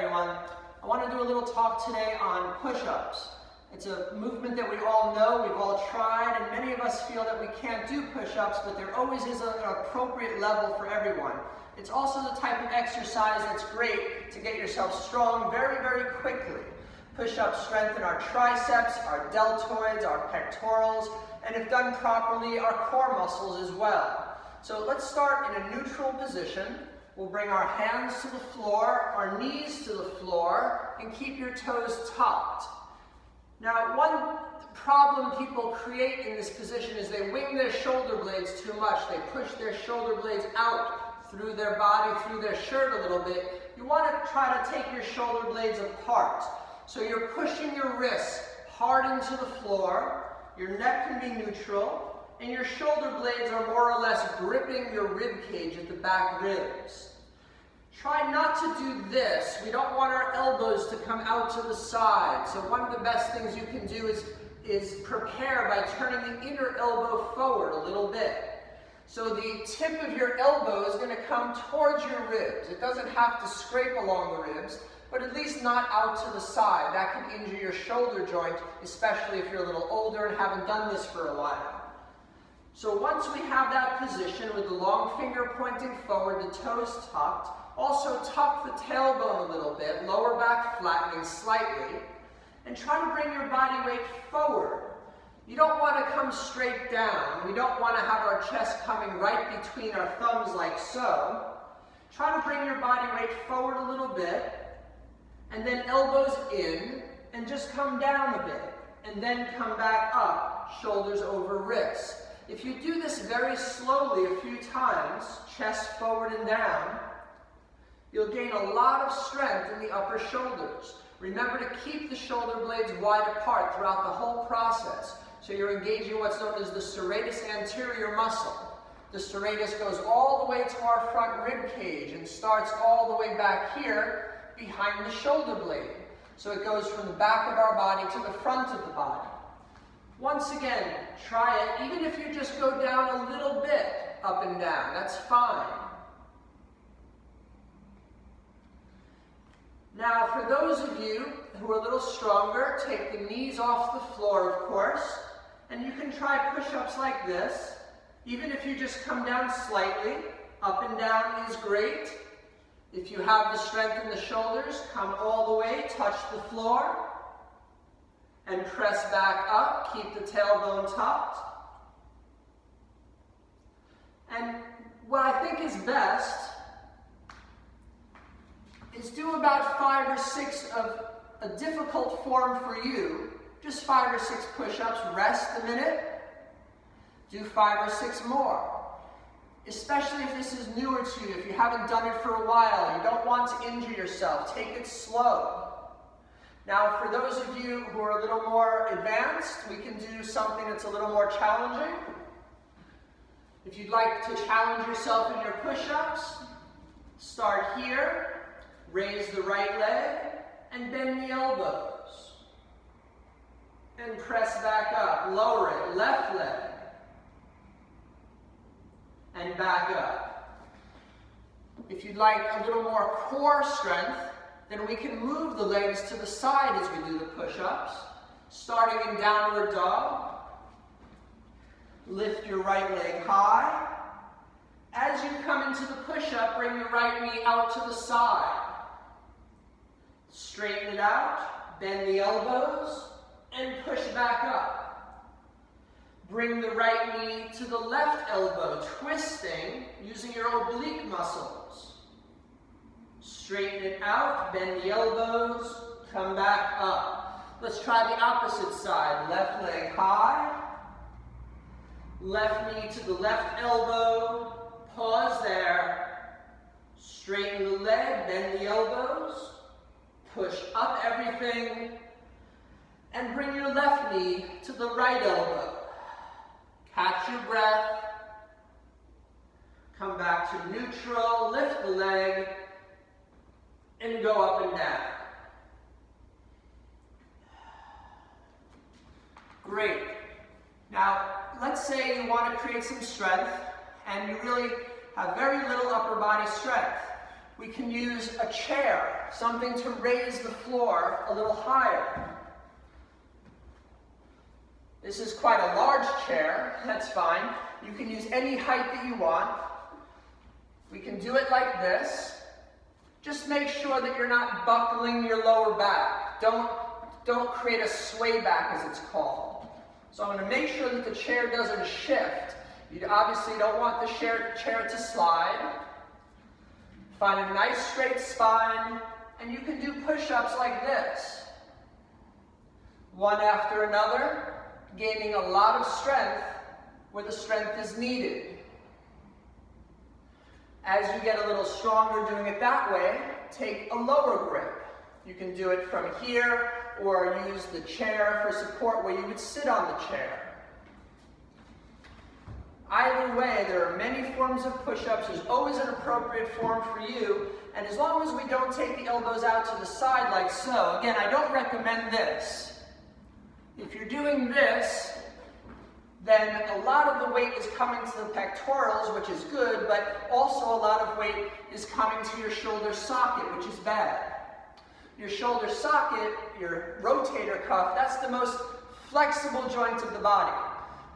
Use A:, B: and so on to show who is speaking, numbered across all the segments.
A: everyone. I want to do a little talk today on push-ups. It's a movement that we all know, we've all tried, and many of us feel that we can't do push-ups, but there always is an appropriate level for everyone. It's also the type of exercise that's great to get yourself strong very, very quickly. Push-ups strengthen our triceps, our deltoids, our pectorals, and if done properly, our core muscles as well. So let's start in a neutral position. We'll bring our hands to the floor, our knees to the floor, and keep your toes tucked. Now, one problem people create in this position is they wing their shoulder blades too much. They push their shoulder blades out through their body, through their shirt a little bit. You want to try to take your shoulder blades apart. So you're pushing your wrists hard into the floor, your neck can be neutral, and your shoulder blades are more or less gripping your rib cage at the back ribs. Try not to do this. We don't want our elbows to come out to the side. So one of the best things you can do is prepare by turning the inner elbow forward a little bit. So the tip of your elbow is going to come towards your ribs. It doesn't have to scrape along the ribs, but at least not out to the side. That can injure your shoulder joint, especially if you're a little older and haven't done this for a while. So once we have that position with the long finger pointing forward, the toes tucked, also tuck the tailbone a little bit, lower back flattening slightly, and try to bring your body weight forward. You don't want to come straight down. We don't want to have our chest coming right between our thumbs like so. Try to bring your body weight forward a little bit, and then elbows in, and just come down a bit, and then come back up, shoulders over wrists. If you do this very slowly a few times, chest forward and down, you'll gain a lot of strength in the upper shoulders. Remember to keep the shoulder blades wide apart throughout the whole process. So you're engaging what's known as the serratus anterior muscle. The serratus goes all the way to our front rib cage and starts all the way back here behind the shoulder blade. So it goes from the back of our body to the front of the body. Once again, try it. Even if you just go down a little bit up and down, that's fine. Now, for those of you who are a little stronger, take the knees off the floor, of course, and you can try push-ups like this. Even if you just come down slightly, up and down is great. If you have the strength in the shoulders, come all the way, touch the floor, and press back up. Keep the tailbone tucked. And what I think is best is do about 5 or 6 of a difficult form for you. Just 5 or 6 push-ups, rest a minute, do 5 or 6 more. Especially if this is newer to you, if you haven't done it for a while, you don't want to injure yourself, take it slow. Now, for those of you who are a little more advanced, we can do something that's a little more challenging. If you'd like to challenge yourself in your push-ups, start here, raise the right leg, and bend the elbows. And press back up, lower it, left leg, and back up. If you'd like a little more core strength, then we can move the legs to the side as we do the push-ups, starting in downward dog. Lift your right leg high. As you come into the push-up, bring your right knee out to the side. Straighten it out, bend the elbows, and push back up. Bring the right knee to the left elbow, twisting, using your oblique muscles. Straighten it out, bend the elbows, come back up. Let's try the opposite side. Left leg high, left knee to the left elbow, pause there, straighten the leg, bend the elbows, push up everything, and bring your left knee to the right elbow. Catch your breath, come back to neutral, lift the leg, and go up and down. Great. Now, let's say you want to create some strength, and you really have very little upper body strength. We can use a chair, something to raise the floor a little higher. This is quite a large chair, that's fine. You can use any height that you want. We can do it like this. Just make sure that you're not buckling your lower back. Don't create a sway back, as it's called. So I'm going to make sure that the chair doesn't shift. You obviously don't want the chair to slide. Find a nice straight spine, and you can do push-ups like this. One after another, gaining a lot of strength where the strength is needed. As you get a little stronger doing it that way, take a lower grip. You can do it from here, or use the chair for support where you would sit on the chair. Either way, there are many forms of push-ups. There's always an appropriate form for you, and as long as we don't take the elbows out to the side like so, again, I don't recommend this. If you're doing this, then a lot of the weight is coming to the pectorals, which is good, but also a lot of weight is coming to your shoulder socket, which is bad. Your shoulder socket, your rotator cuff, that's the most flexible joint of the body.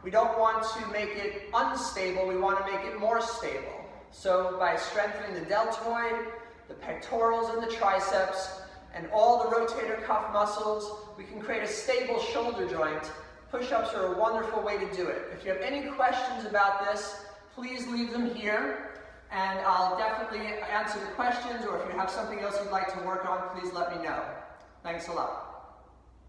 A: We don't want to make it unstable, we want to make it more stable. So by strengthening the deltoid, the pectorals and the triceps, and all the rotator cuff muscles, we can create a stable shoulder joint. Push-ups are a wonderful way to do it. If you have any questions about this, please leave them here, and I'll definitely answer the questions, or if you have something else you'd like to work on, please let me know. Thanks a lot.